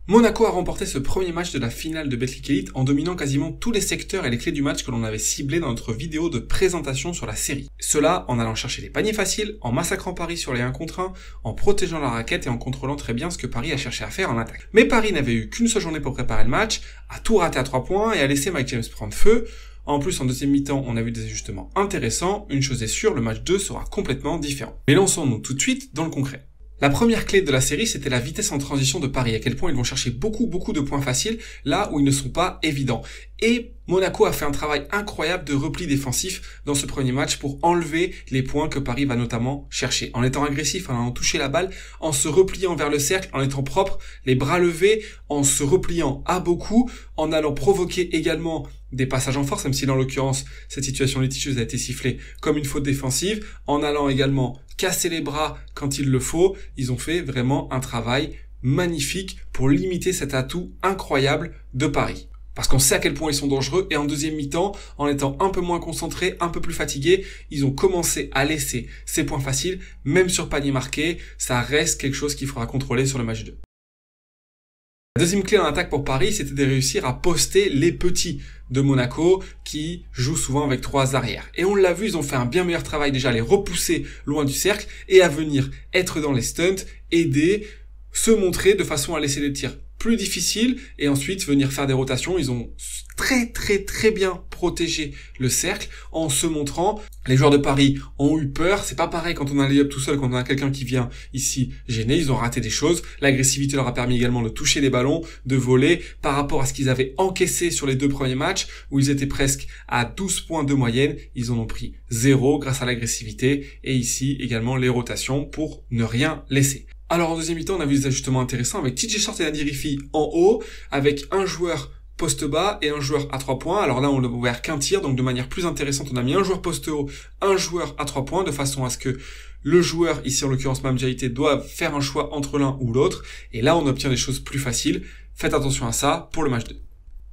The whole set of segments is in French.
Monaco a remporté ce premier match de la finale de Betclic Elite en dominant quasiment tous les secteurs et les clés du match que l'on avait ciblés dans notre vidéo de présentation sur la série. Cela en allant chercher les paniers faciles, en massacrant Paris sur les 1 contre 1, en protégeant la raquette et en contrôlant très bien ce que Paris a cherché à faire en attaque. Mais Paris n'avait eu qu'une seule journée pour préparer le match, a tout raté à 3 points et a laissé Mike James prendre feu. En plus, en deuxième mi-temps, on a vu des ajustements intéressants. Une chose est sûre, le match 2 sera complètement différent. Mais lançons-nous tout de suite dans le concret. La première clé de la série, c'était la vitesse en transition de Paris, à quel point ils vont chercher beaucoup de points faciles, là où ils ne sont pas évidents. Et Monaco a fait un travail incroyable de repli défensif dans ce premier match pour enlever les points que Paris va notamment chercher. En étant agressif, en allant toucher la balle, en se repliant vers le cercle, en étant propre, les bras levés, en se repliant à beaucoup, en allant provoquer également des passages en force, même si dans l'occurrence, cette situation litigieuse a été sifflée comme une faute défensive, en allant également casser les bras quand il le faut. Ils ont fait vraiment un travail magnifique pour limiter cet atout incroyable de Paris. Parce qu'on sait à quel point ils sont dangereux, et en deuxième mi-temps, en étant un peu moins concentrés, un peu plus fatigués, ils ont commencé à laisser ces points faciles, même sur panier marqué. Ça reste quelque chose qu'il faudra contrôler sur le match 2. La deuxième clé en attaque pour Paris, c'était de réussir à poster les petits de Monaco qui jouent souvent avec 3 arrières. Et on l'a vu, ils ont fait un bien meilleur travail déjà à les repousser loin du cercle et à venir être dans les stunts, aider, se montrer de façon à laisser des tirs plus difficiles et ensuite venir faire des rotations. Ils ont très bien protégé le cercle en se montrant. Les joueurs de Paris ont eu peur. C'est pas pareil quand on a un lay-up tout seul, quand on a quelqu'un qui vient ici gêner. Ils ont raté des choses. L'agressivité leur a permis également de toucher des ballons, de voler par rapport à ce qu'ils avaient encaissé sur les 2 premiers matchs où ils étaient presque à 12 points de moyenne. Ils en ont pris 0 grâce à l'agressivité et ici également les rotations pour ne rien laisser. Alors en deuxième mi-temps, on a vu des ajustements intéressants avec TJ Short et Nadir Rifi en haut, avec un joueur poste bas et un joueur à 3 points. Alors là, on n'a ouvert qu'un tir, donc de manière plus intéressante, on a mis un joueur poste haut, un joueur à 3 points, de façon à ce que le joueur, ici en l'occurrence Mame Diaité, doive faire un choix entre l'un ou l'autre. Et là, on obtient des choses plus faciles. Faites attention à ça pour le match 2.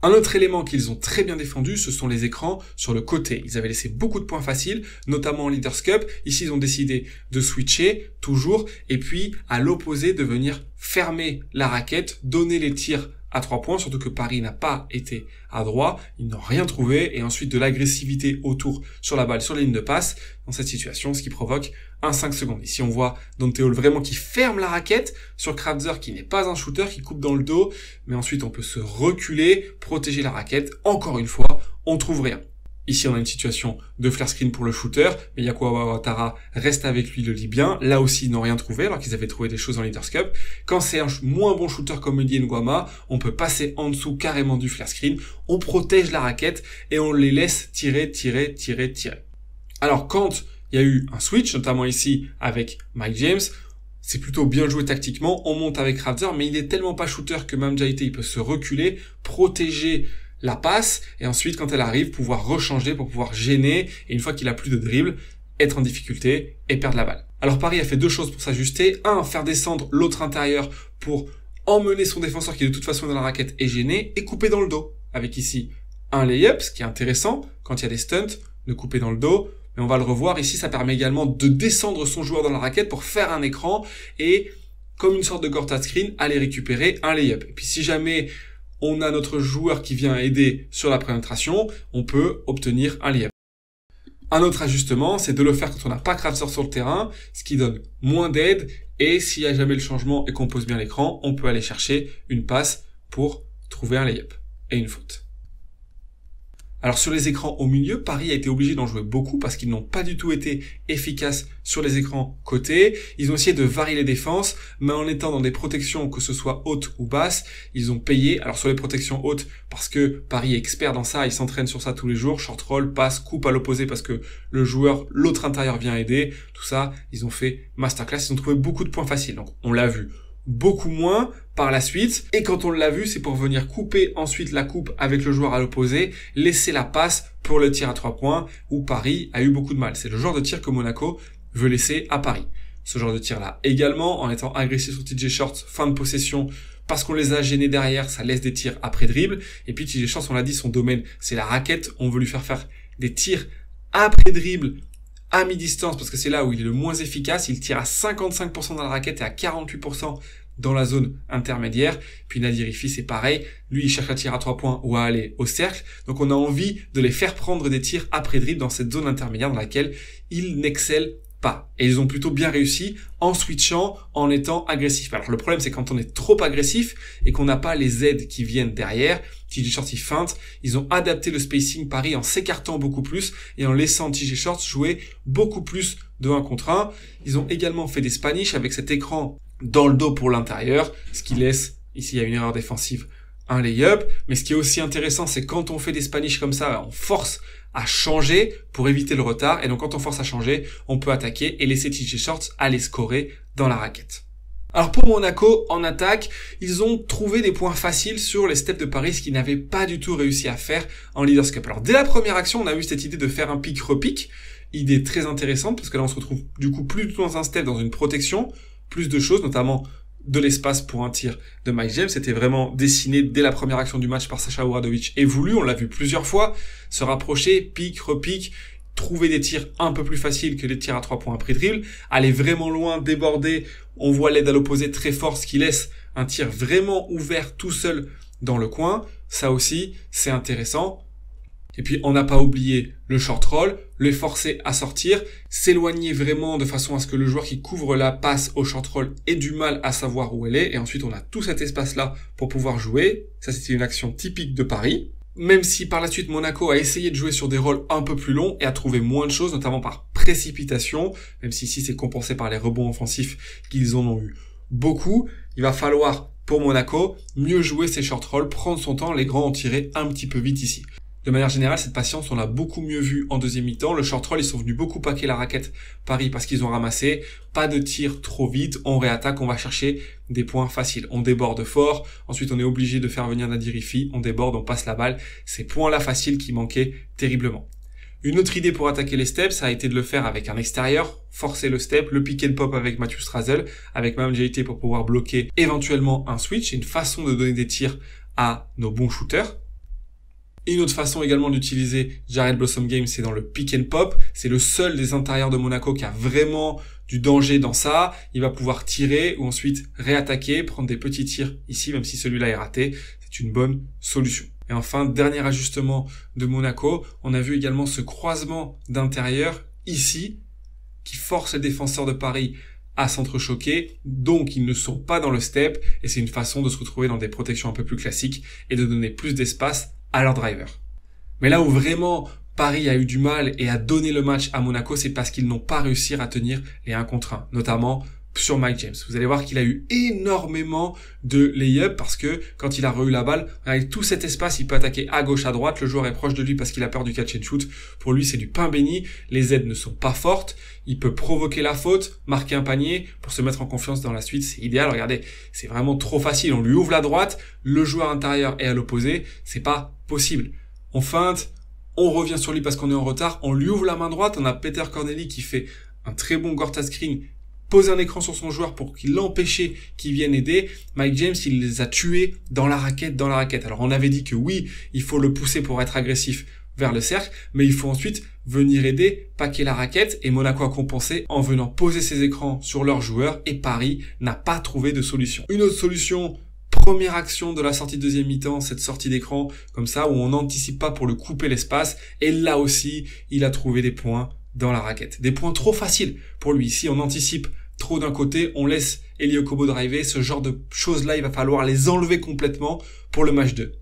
Un autre élément qu'ils ont très bien défendu, ce sont les écrans sur le côté. Ils avaient laissé beaucoup de points faciles, notamment en Leaders Cup. Ici, ils ont décidé de switcher, toujours, et puis, à l'opposé, de venir fermer la raquette, donner les tirs à 3 points, surtout que Paris n'a pas été à droit, ils n'ont rien trouvé, et ensuite de l'agressivité autour sur la balle, sur la ligne de passe, dans cette situation, ce qui provoque un 5 secondes. Ici, on voit Dante Hall vraiment qui ferme la raquette sur Kratzer, qui n'est pas un shooter, qui coupe dans le dos, mais ensuite on peut se reculer, protéger la raquette. Encore une fois, on trouve rien. Ici, on a une situation de flare screen pour le shooter, mais Yakuwa Ouattara reste avec lui, le lit bien. Là aussi, ils n'ont rien trouvé, alors qu'ils avaient trouvé des choses en Leaders Cup. Quand c'est un moins bon shooter comme Mehdi Nguama, on peut passer en dessous carrément du flare screen, on protège la raquette et on les laisse tirer. Alors, quand il y a eu un switch, notamment ici avec Mike James, c'est plutôt bien joué tactiquement, on monte avec Kratzer, mais il est tellement pas shooter que Mame Diaité, il peut se reculer, protéger la passe, et ensuite, quand elle arrive, pouvoir rechanger pour pouvoir gêner, et une fois qu'il a plus de dribble, être en difficulté et perdre la balle. Alors Paris a fait 2 choses pour s'ajuster. Un, faire descendre l'autre intérieur pour emmener son défenseur qui de toute façon est dans la raquette et gêné, et couper dans le dos. Avec ici un lay-up, ce qui est intéressant, quand il y a des stunts, de couper dans le dos, mais on va le revoir ici, ça permet également de descendre son joueur dans la raquette pour faire un écran, et comme une sorte de Gortat screen, aller récupérer un lay-up. Et puis si jamais on a notre joueur qui vient aider sur la pénétration, on peut obtenir un layup. Un autre ajustement, c'est de le faire quand on n'a pas Kratzer sur le terrain, ce qui donne moins d'aide, et s'il n'y a jamais le changement et qu'on pose bien l'écran, on peut aller chercher une passe pour trouver un layup et une faute. Alors sur les écrans au milieu, Paris a été obligé d'en jouer beaucoup parce qu'ils n'ont pas du tout été efficaces sur les écrans côté. Ils ont essayé de varier les défenses, mais en étant dans des protections, que ce soit hautes ou basses, ils ont payé. Alors sur les protections hautes, parce que Paris est expert dans ça, ils s'entraînent sur ça tous les jours, short roll, passe, coupe à l'opposé parce que le joueur, l'autre intérieur vient aider. Tout ça, ils ont fait masterclass, ils ont trouvé beaucoup de points faciles. Donc on l'a vu beaucoup moins par la suite, et quand on l'a vu, c'est pour venir couper ensuite la coupe avec le joueur à l'opposé, laisser la passe pour le tir à 3 points, où Paris a eu beaucoup de mal. C'est le genre de tir que Monaco veut laisser à Paris. Ce genre de tir-là également, en étant agressif sur TJ Short, fin de possession, parce qu'on les a gênés derrière, ça laisse des tirs après dribble, et puis TJ Short, on l'a dit, son domaine, c'est la raquette, on veut lui faire des tirs après dribble, à mi-distance, parce que c'est là où il est le moins efficace. Il tire à 55% dans la raquette et à 48% dans la zone intermédiaire. Puis Nadir Hifzi, c'est pareil. Lui, il cherche à tirer à 3 points ou à aller au cercle. Donc on a envie de les faire prendre des tirs après dribble dans cette zone intermédiaire dans laquelle ils n'excellent pas. Et ils ont plutôt bien réussi en switchant, en étant agressifs. Alors le problème, c'est quand on est trop agressif et qu'on n'a pas les aides qui viennent derrière. TJ Shorts, ils feintent. Ils ont adapté le spacing Paris en s'écartant beaucoup plus et en laissant TJ Shorts jouer beaucoup plus de 1 contre 1. Ils ont également fait des Spanish avec cet écran dans le dos pour l'intérieur, ce qui laisse, ici il y a une erreur défensive, un lay-up. Mais ce qui est aussi intéressant, c'est quand on fait des Spanish comme ça, on force à changer pour éviter le retard. Et donc quand on force à changer, on peut attaquer et laisser TJ Shorts aller scorer dans la raquette. Alors pour Monaco, en attaque, ils ont trouvé des points faciles sur les steps de Paris, ce qu'ils n'avaient pas du tout réussi à faire en Leaders Cup. Alors dès la première action, on a eu cette idée de faire un pick-repick. Idée très intéressante parce que là on se retrouve du coup plus du tout dans un step, dans une protection, plus de choses, notamment de l'espace pour un tir de Mike James. C'était vraiment dessiné dès la première action du match par Sasha Obradovic et voulu, on l'a vu plusieurs fois, se rapprocher, pick, repick, trouver des tirs un peu plus faciles que les tirs à 3 points après dribble, aller vraiment loin, déborder, on voit l'aide à l'opposé très fort, ce qui laisse un tir vraiment ouvert tout seul dans le coin. Ça aussi, c'est intéressant. Et puis, on n'a pas oublié le short roll, le forcer à sortir, s'éloigner vraiment de façon à ce que le joueur qui couvre la passe au short roll ait du mal à savoir où elle est. Et ensuite, on a tout cet espace-là pour pouvoir jouer. Ça, c'était une action typique de Paris. Même si par la suite, Monaco a essayé de jouer sur des rôles un peu plus longs et a trouvé moins de choses, notamment par précipitation, même si ici, c'est compensé par les rebonds offensifs qu'ils en ont eu beaucoup. Il va falloir, pour Monaco, mieux jouer ses short rolls, prendre son temps. Les grands ont tiré un petit peu vite ici. De manière générale, cette patience, on l'a beaucoup mieux vue en deuxième mi-temps. Le short roll, ils sont venus beaucoup paquer la raquette Paris parce qu'ils ont ramassé. Pas de tir trop vite. On réattaque, on va chercher des points faciles. On déborde fort. Ensuite, on est obligé de faire venir Nadir Hifzi. On déborde, on passe la balle. Ces points-là faciles qui manquaient terriblement. Une autre idée pour attaquer les steps, ça a été de le faire avec un extérieur, forcer le step, le pick and pop avec Matthew Strazel, avec Mme JT pour pouvoir bloquer éventuellement un switch. C'est une façon de donner des tirs à nos bons shooters. Et une autre façon également d'utiliser Jared Blossom Game, c'est dans le pick and pop. C'est le seul des intérieurs de Monaco qui a vraiment du danger dans ça. Il va pouvoir tirer ou ensuite réattaquer, prendre des petits tirs ici, même si celui-là est raté. C'est une bonne solution. Et enfin, dernier ajustement de Monaco, on a vu également ce croisement d'intérieur ici, qui force les défenseurs de Paris à s'entrechoquer, donc ils ne sont pas dans le step, et c'est une façon de se retrouver dans des protections un peu plus classiques et de donner plus d'espace à leur driver. Mais là où vraiment Paris a eu du mal et a donné le match à Monaco, c'est parce qu'ils n'ont pas réussi à tenir les 1 contre 1, notamment sur Mike James. Vous allez voir qu'il a eu énormément de lay-up parce que quand il a re-eu la balle, avec tout cet espace, il peut attaquer à gauche, à droite. Le joueur est proche de lui parce qu'il a peur du catch and shoot. Pour lui, c'est du pain béni. Les aides ne sont pas fortes. Il peut provoquer la faute, marquer un panier pour se mettre en confiance dans la suite. C'est idéal. Regardez, c'est vraiment trop facile. On lui ouvre la droite, le joueur intérieur est à l'opposé. C'est pas possible. On feinte, on revient sur lui parce qu'on est en retard. On lui ouvre la main droite. On a Peter Corneli qui fait un très bon Gorta screen, poser un écran sur son joueur pour qu'il l'empêche qu'il vienne aider. Mike James, il les a tués dans la raquette. Alors on avait dit que oui, il faut le pousser pour être agressif vers le cercle, mais il faut ensuite venir aider, paquer la raquette, et Monaco a compensé en venant poser ses écrans sur leurs joueurs, et Paris n'a pas trouvé de solution. Une autre solution, première action de la sortie de deuxième mi-temps, cette sortie d'écran, comme ça, où on n'anticipe pas pour le couper l'espace, et là aussi, il a trouvé des points dans la raquette. Des points trop faciles pour lui. Ici, on anticipe trop d'un côté, on laisse Elie Okobo driver, ce genre de choses-là, il va falloir les enlever complètement pour le match 2.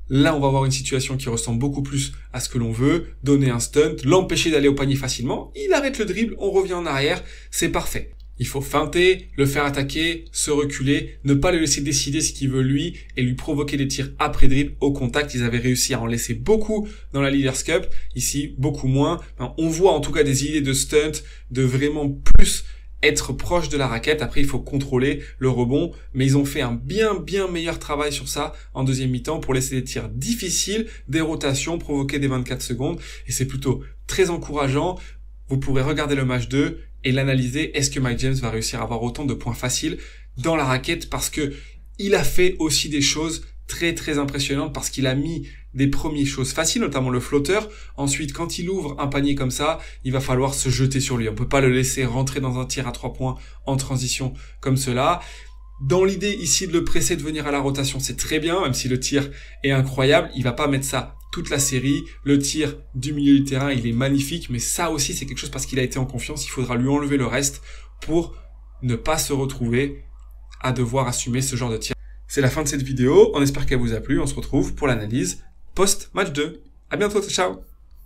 Là, on va avoir une situation qui ressemble beaucoup plus à ce que l'on veut, donner un stunt, l'empêcher d'aller au panier facilement, il arrête le dribble, on revient en arrière, c'est parfait. Il faut feinter, le faire attaquer, se reculer, ne pas le laisser décider ce qu'il veut lui et lui provoquer des tirs après dribble au contact. Ils avaient réussi à en laisser beaucoup dans la Leaders Cup, ici beaucoup moins. On voit en tout cas des idées de stunt, de vraiment plus être proche de la raquette. Après, il faut contrôler le rebond, mais ils ont fait un bien meilleur travail sur ça en deuxième mi-temps pour laisser des tirs difficiles, des rotations, provoquer des 24 secondes, et c'est plutôt très encourageant. Vous pourrez regarder le match 2 et l'analyser. Est-ce que Mike James va réussir à avoir autant de points faciles dans la raquette? Parce que il a fait aussi des choses très impressionnantes, parce qu'il a mis des premières choses faciles, notamment le flotteur. Ensuite, quand il ouvre un panier comme ça, il va falloir se jeter sur lui. On peut pas le laisser rentrer dans un tir à 3 points en transition comme cela. Dans l'idée ici de le presser, de venir à la rotation, c'est très bien, même si le tir est incroyable, il va pas mettre ça toute la série. Le tir du milieu du terrain, il est magnifique, mais ça aussi c'est quelque chose parce qu'il a été en confiance, il faudra lui enlever le reste pour ne pas se retrouver à devoir assumer ce genre de tir. C'est la fin de cette vidéo, on espère qu'elle vous a plu, on se retrouve pour l'analyse post-match 2. À bientôt, ciao!